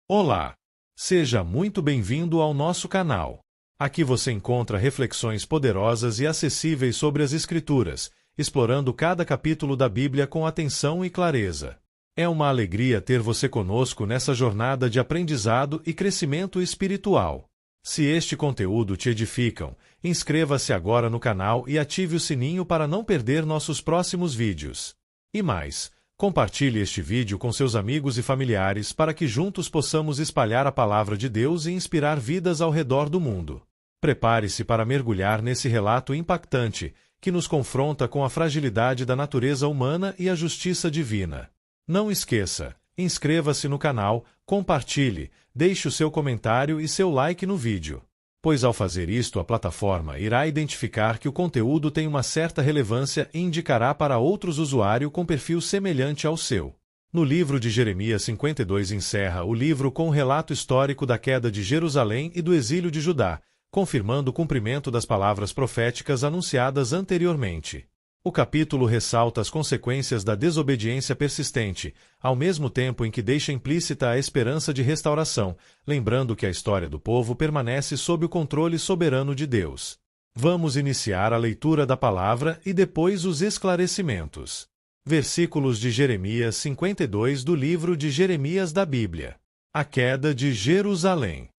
Olá! Seja muito bem-vindo ao nosso canal. Aqui você encontra reflexões poderosas e acessíveis sobre as Escrituras, explorando cada capítulo da Bíblia com atenção e clareza. É uma alegria ter você conosco nessa jornada de aprendizado e crescimento espiritual. Se este conteúdo te edificam, inscreva-se agora no canal e ative o sininho para não perder nossos próximos vídeos. E mais, compartilhe este vídeo com seus amigos e familiares para que juntos possamos espalhar a palavra de Deus e inspirar vidas ao redor do mundo. Prepare-se para mergulhar nesse relato impactante que nos confronta com a fragilidade da natureza humana e a justiça divina. Não esqueça, inscreva-se no canal, compartilhe, deixe o seu comentário e seu like no vídeo. Pois ao fazer isto a plataforma irá identificar que o conteúdo tem uma certa relevância e indicará para outros usuários com perfil semelhante ao seu. No livro de Jeremias 52 encerra o livro com um relato histórico da queda de Jerusalém e do exílio de Judá, confirmando o cumprimento das palavras proféticas anunciadas anteriormente. O capítulo ressalta as consequências da desobediência persistente, ao mesmo tempo em que deixa implícita a esperança de restauração, lembrando que a história do povo permanece sob o controle soberano de Deus. Vamos iniciar a leitura da palavra e depois os esclarecimentos. Versículos de Jeremias 52 do livro de Jeremias da Bíblia. A queda de Jerusalém.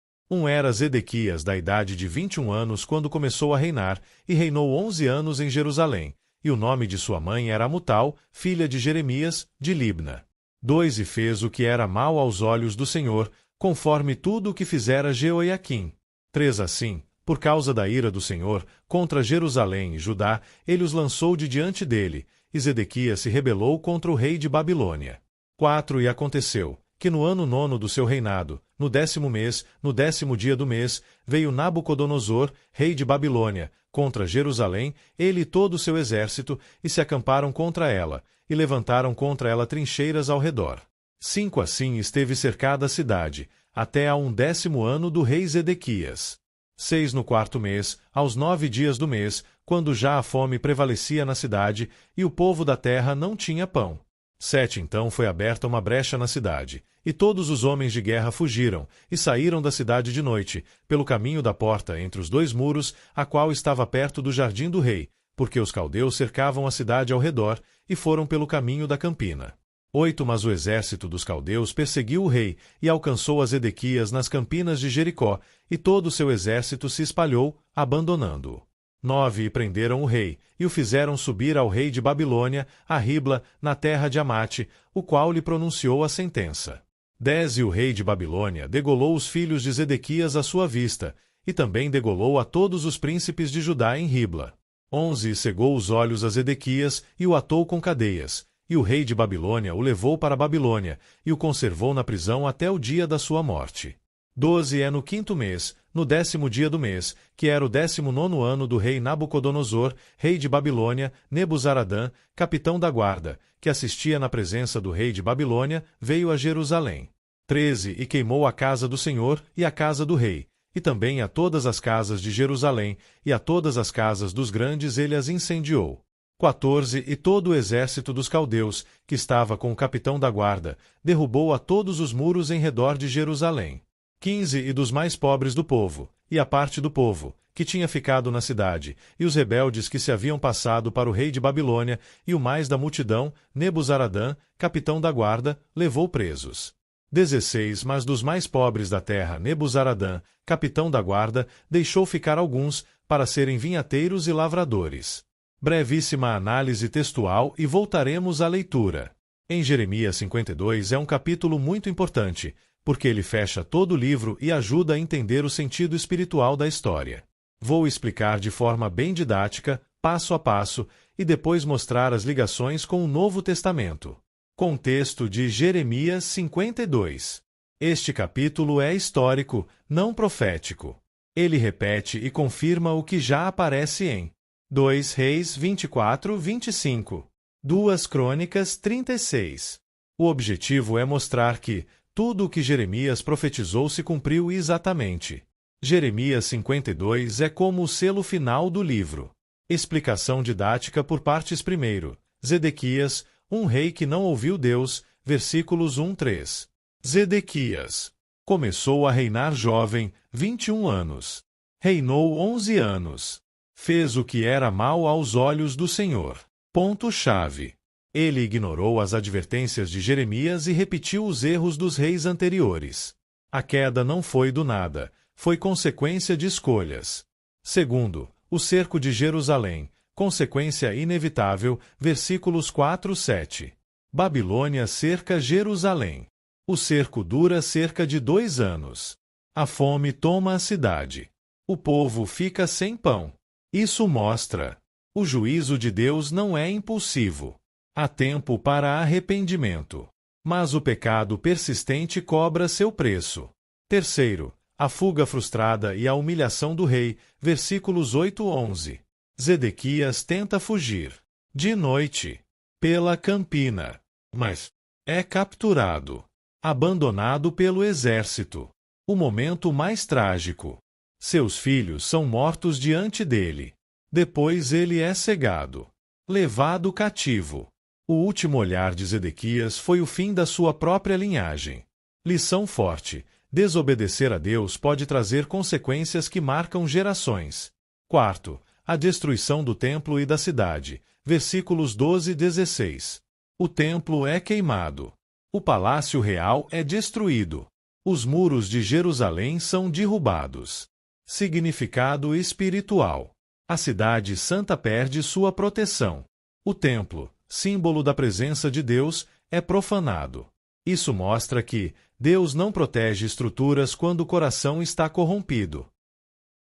Era Zedequias da idade de 21 anos quando começou a reinar, e reinou 11 anos em Jerusalém. E o nome de sua mãe era Amutal, filha de Jeremias, de Libna. 2 E fez o que era mal aos olhos do Senhor, conforme tudo o que fizera Jeoiaquim. 3 Assim, por causa da ira do Senhor, contra Jerusalém e Judá, ele os lançou de diante dele, e Zedequias se rebelou contra o rei de Babilônia. 4 E aconteceu, que no ano 9º do seu reinado, no 10º mês, no 10º dia do mês, veio Nabucodonosor, rei de Babilônia, contra Jerusalém, ele e todo o seu exército, e se acamparam contra ela, e levantaram contra ela trincheiras ao redor. 5 Assim esteve cercada a cidade, até ao 10º ano do rei Zedequias. 6 No 4º mês, aos 9 dias do mês, quando já a fome prevalecia na cidade, e o povo da terra não tinha pão. 7 Então foi aberta uma brecha na cidade, e todos os homens de guerra fugiram, e saíram da cidade de noite, pelo caminho da porta entre os 2 muros, a qual estava perto do jardim do rei, porque os caldeus cercavam a cidade ao redor, e foram pelo caminho da campina. 8 Mas o exército dos caldeus perseguiu o rei, e alcançou a Zedequias nas campinas de Jericó, e todo o seu exército se espalhou, abandonando-o. 9 E prenderam o rei, e o fizeram subir ao rei de Babilônia, a Ribla, na terra de Amate, o qual lhe pronunciou a sentença. 10 E o rei de Babilônia degolou os filhos de Zedequias à sua vista, e também degolou a todos os príncipes de Judá em Ribla. 11 E cegou os olhos a Zedequias, e o atou com cadeias, e o rei de Babilônia o levou para a Babilônia, e o conservou na prisão até o dia da sua morte. 12 No 5º mês, no 10º dia do mês, que era o 19º ano do rei Nabucodonosor, rei de Babilônia, Nebuzaradã, capitão da guarda, que assistia na presença do rei de Babilônia, veio a Jerusalém. 13 E queimou a casa do Senhor e a casa do rei, e também a todas as casas de Jerusalém, e a todas as casas dos grandes ele as incendiou. 14 E todo o exército dos caldeus, que estava com o capitão da guarda, derrubou a todos os muros em redor de Jerusalém. 15 E dos mais pobres do povo, e a parte do povo, que tinha ficado na cidade, e os rebeldes que se haviam passado para o rei de Babilônia, e o mais da multidão, Nebuzaradã, capitão da guarda, levou presos. 16 Mas dos mais pobres da terra, Nebuzaradã, capitão da guarda, deixou ficar alguns, para serem vinhateiros e lavradores. Brevíssima análise textual e voltaremos à leitura. Em Jeremias 52 é um capítulo muito importante, porque ele fecha todo o livro e ajuda a entender o sentido espiritual da história. Vou explicar de forma bem didática, passo a passo, e depois mostrar as ligações com o Novo Testamento. Contexto de Jeremias 52. Este capítulo é histórico, não profético. Ele repete e confirma o que já aparece em 2 Reis 24-25, 2 Crônicas 36. O objetivo é mostrar que tudo o que Jeremias profetizou se cumpriu exatamente. Jeremias 52 é como o selo final do livro. Explicação didática por partes. Primeiro, Zedequias, um rei que não ouviu Deus, versículos 1-3. Zedequias. Começou a reinar jovem, 21 anos. Reinou 11 anos. Fez o que era mal aos olhos do Senhor. Ponto-chave. Ele ignorou as advertências de Jeremias e repetiu os erros dos reis anteriores. A queda não foi do nada, foi consequência de escolhas. Segundo, o cerco de Jerusalém, consequência inevitável, versículos 4-7. Babilônia cerca Jerusalém. O cerco dura cerca de 2 anos. A fome toma a cidade. O povo fica sem pão. Isso mostra: o juízo de Deus não é impulsivo. Há tempo para arrependimento. Mas o pecado persistente cobra seu preço. Terceiro, a fuga frustrada e a humilhação do rei, versículos 8-11. Zedequias tenta fugir. De noite. Pela campina. Mas é capturado. Abandonado pelo exército. O momento mais trágico. Seus filhos são mortos diante dele. Depois ele é cegado. Levado cativo. O último olhar de Zedequias foi o fim da sua própria linhagem. Lição forte: desobedecer a Deus pode trazer consequências que marcam gerações. Quarto, a destruição do templo e da cidade. Versículos 12-16. O templo é queimado. O palácio real é destruído. Os muros de Jerusalém são derrubados. Significado espiritual: a cidade santa perde sua proteção. O templo, símbolo da presença de Deus, é profanado. Isso mostra que Deus não protege estruturas quando o coração está corrompido.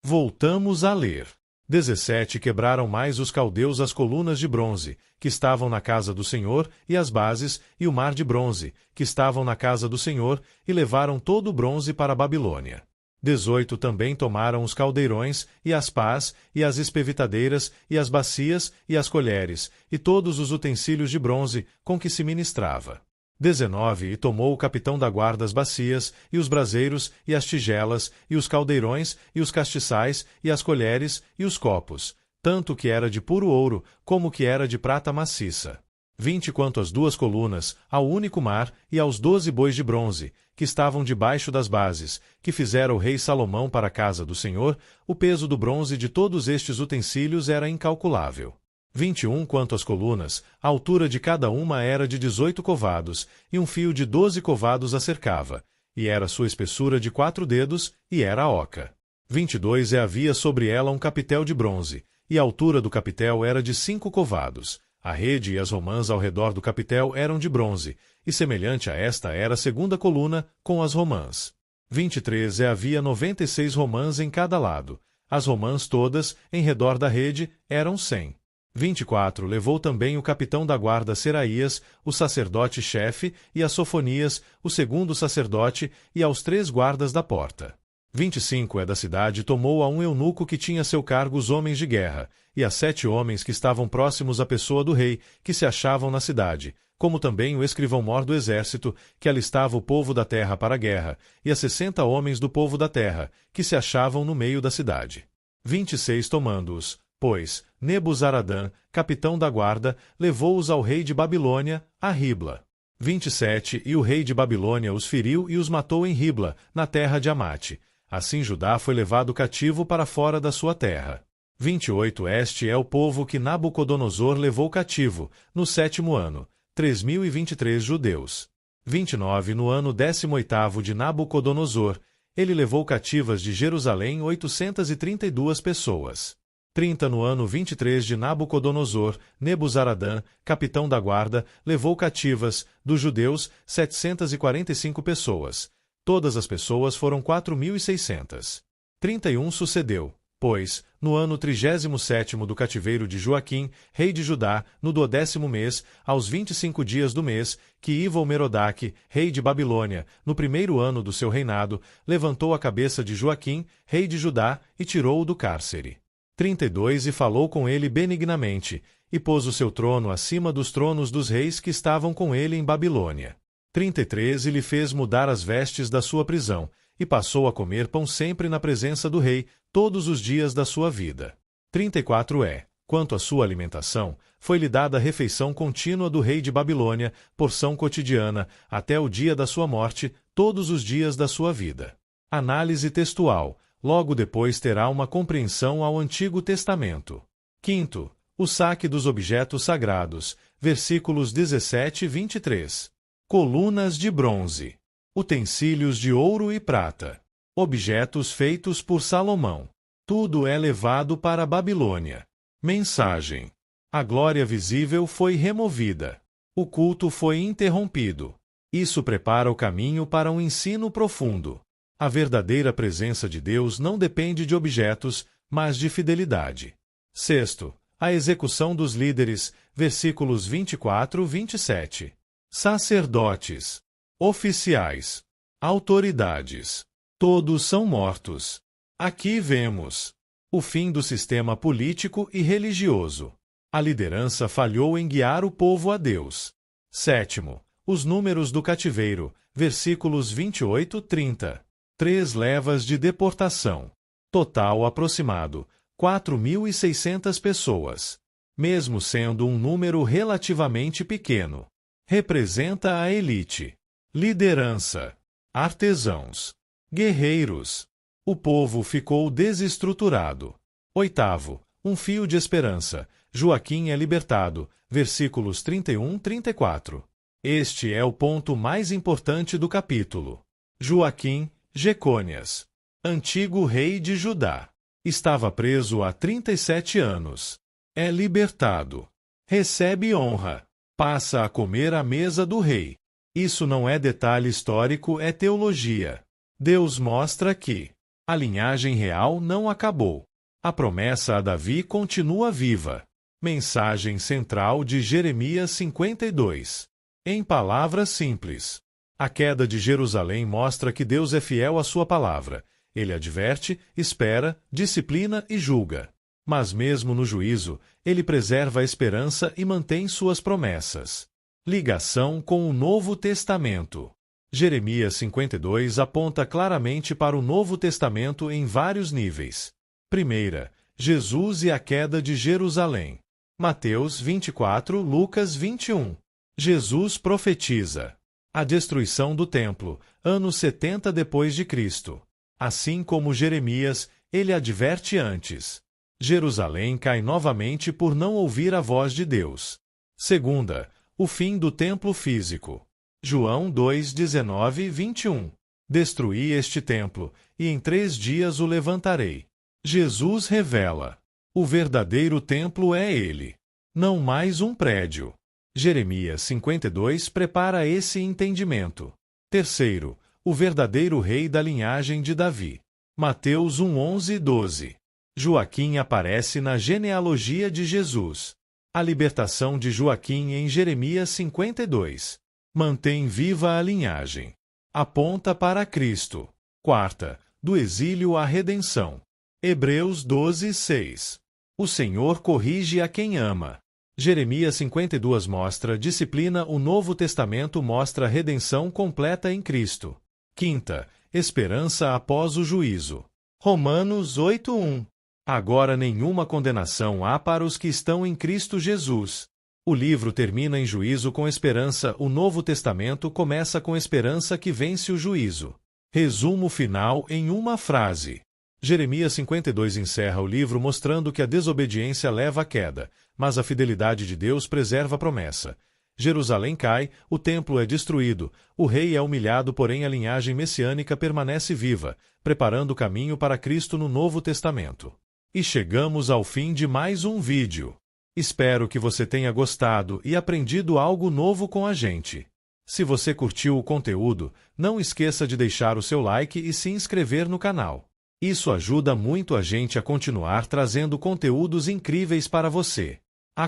Voltamos a ler. 17 Quebraram mais os caldeus as colunas de bronze, que estavam na casa do Senhor, e as bases, e o mar de bronze, que estavam na casa do Senhor, e levaram todo o bronze para a Babilônia. 18 Também tomaram os caldeirões, e as pás, e as espevitadeiras, e as bacias, e as colheres, e todos os utensílios de bronze com que se ministrava. 19 E tomou o capitão da guarda as bacias, e os braseiros, e as tigelas, e os caldeirões, e os castiçais, e as colheres, e os copos, tanto que era de puro ouro, como que era de prata maciça. 20 Quanto às 2 colunas, ao único mar, e aos 12 bois de bronze, que estavam debaixo das bases, que fizera o rei Salomão para a casa do Senhor, o peso do bronze de todos estes utensílios era incalculável. 21 Quanto às colunas, a altura de cada uma era de 18 covados, e um fio de 12 covados a cercava, e era sua espessura de 4 dedos, e era oca. 22 E havia sobre ela um capitel de bronze, e a altura do capitel era de 5 covados. A rede e as romãs ao redor do capitel eram de bronze, e semelhante a esta era a segunda coluna, com as romãs. 23 E havia 96 romãs em cada lado. As romãs todas, em redor da rede, eram 100. 24 Levou também o capitão da guarda Seraías, o sacerdote-chefe, e a Sofonias, o segundo sacerdote, e aos 3 guardas da porta. 25 É da cidade tomou a um eunuco que tinha a seu cargo os homens de guerra, e a 7 homens que estavam próximos à pessoa do rei, que se achavam na cidade, como também o escrivão-mor do exército, que alistava o povo da terra para a guerra, e a 60 homens do povo da terra, que se achavam no meio da cidade. 26 Tomando-os, pois, Nebuzaradã, capitão da guarda, levou-os ao rei de Babilônia, a Ribla. 27 E o rei de Babilônia os feriu e os matou em Ribla, na terra de Amate. Assim Judá foi levado cativo para fora da sua terra. 28 Este é o povo que Nabucodonosor levou cativo, no 7º ano, 3.023 judeus. 29 No ano 18º de Nabucodonosor, ele levou cativas de Jerusalém 832 pessoas. 30 No ano 23 de Nabucodonosor, Nebuzaradã, capitão da guarda, levou cativas, dos judeus, 745 pessoas. Todas as pessoas foram 4.600. 31 Sucedeu, pois, no ano 37º do cativeiro de Joaquim, rei de Judá, no 12º mês, aos 25 dias do mês, que Evil-Merodach, rei de Babilônia, no 1º ano do seu reinado, levantou a cabeça de Joaquim, rei de Judá, e tirou-o do cárcere. 32 E falou com ele benignamente, e pôs o seu trono acima dos tronos dos reis que estavam com ele em Babilônia. 33 E lhe fez mudar as vestes da sua prisão, e passou a comer pão sempre na presença do rei, todos os dias da sua vida. 34 Quanto à sua alimentação, foi-lhe dada a refeição contínua do rei de Babilônia, porção cotidiana, até o dia da sua morte, todos os dias da sua vida. Análise textual. Logo depois terá uma compreensão ao Antigo Testamento. Quinto, o saque dos objetos sagrados, versículos 17 e 23. Colunas de bronze. Utensílios de ouro e prata. Objetos feitos por Salomão. Tudo é levado para a Babilônia. Mensagem. A glória visível foi removida. O culto foi interrompido. Isso prepara o caminho para um ensino profundo. A verdadeira presença de Deus não depende de objetos, mas de fidelidade. Sexto, a execução dos líderes, versículos 24 e 27. Sacerdotes, oficiais, autoridades, todos são mortos. Aqui vemos o fim do sistema político e religioso. A liderança falhou em guiar o povo a Deus. Sétimo, os números do cativeiro, versículos 28 e 30. 3 levas de deportação. Total aproximado, 4.600 pessoas. Mesmo sendo um número relativamente pequeno. Representa a elite. Liderança. Artesãos. Guerreiros. O povo ficou desestruturado. Oitavo, um fio de esperança. Joaquim é libertado, versículos 31 e 34. Este é o ponto mais importante do capítulo. Joaquim, Jecônias, antigo rei de Judá, estava preso há 37 anos. É libertado. Recebe honra. Passa a comer à mesa do rei. Isso não é detalhe histórico, é teologia. Deus mostra que a linhagem real não acabou. A promessa a Davi continua viva. Mensagem central de Jeremias 52. Em palavras simples. A queda de Jerusalém mostra que Deus é fiel à sua palavra. Ele adverte, espera, disciplina e julga. Mas mesmo no juízo, ele preserva a esperança e mantém suas promessas. Ligação com o Novo Testamento. Jeremias 52 aponta claramente para o Novo Testamento em vários níveis. Primeira, Jesus e a queda de Jerusalém. Mateus 24, Lucas 21. Jesus profetiza a destruição do templo, anos 70 depois de Cristo. Assim como Jeremias, ele adverte antes. Jerusalém cai novamente por não ouvir a voz de Deus. Segunda, o fim do templo físico. João 2, 19 e 21. Destruí este templo, e em 3 dias o levantarei. Jesus revela. O verdadeiro templo é ele. Não mais um prédio. Jeremias 52 prepara esse entendimento. Terceiro, o verdadeiro rei da linhagem de Davi. Mateus 1, 11 e 12. Joaquim aparece na genealogia de Jesus. A libertação de Joaquim em Jeremias 52. Mantém viva a linhagem. Aponta para Cristo. Quarta, do exílio à redenção. Hebreus 12, 6. O Senhor corrige a quem ama. Jeremias 52 mostra disciplina, o Novo Testamento mostra redenção completa em Cristo. Quinta, esperança após o juízo. Romanos 8, 1. Agora nenhuma condenação há para os que estão em Cristo Jesus. O livro termina em juízo com esperança, o Novo Testamento começa com esperança que vence o juízo. Resumo final em uma frase. Jeremias 52 encerra o livro mostrando que a desobediência leva à queda, mas a fidelidade de Deus preserva a promessa. Jerusalém cai, o templo é destruído, o rei é humilhado, porém a linhagem messiânica permanece viva, preparando o caminho para Cristo no Novo Testamento. E chegamos ao fim de mais um vídeo. Espero que você tenha gostado e aprendido algo novo com a gente. Se você curtiu o conteúdo, não esqueça de deixar o seu like e se inscrever no canal. Isso ajuda muito a gente a continuar trazendo conteúdos incríveis para você.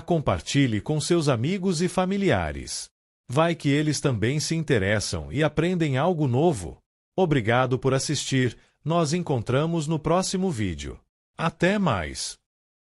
Compartilhe com seus amigos e familiares. Vai que eles também se interessam e aprendem algo novo. Obrigado por assistir, nós encontramos no próximo vídeo. Até mais!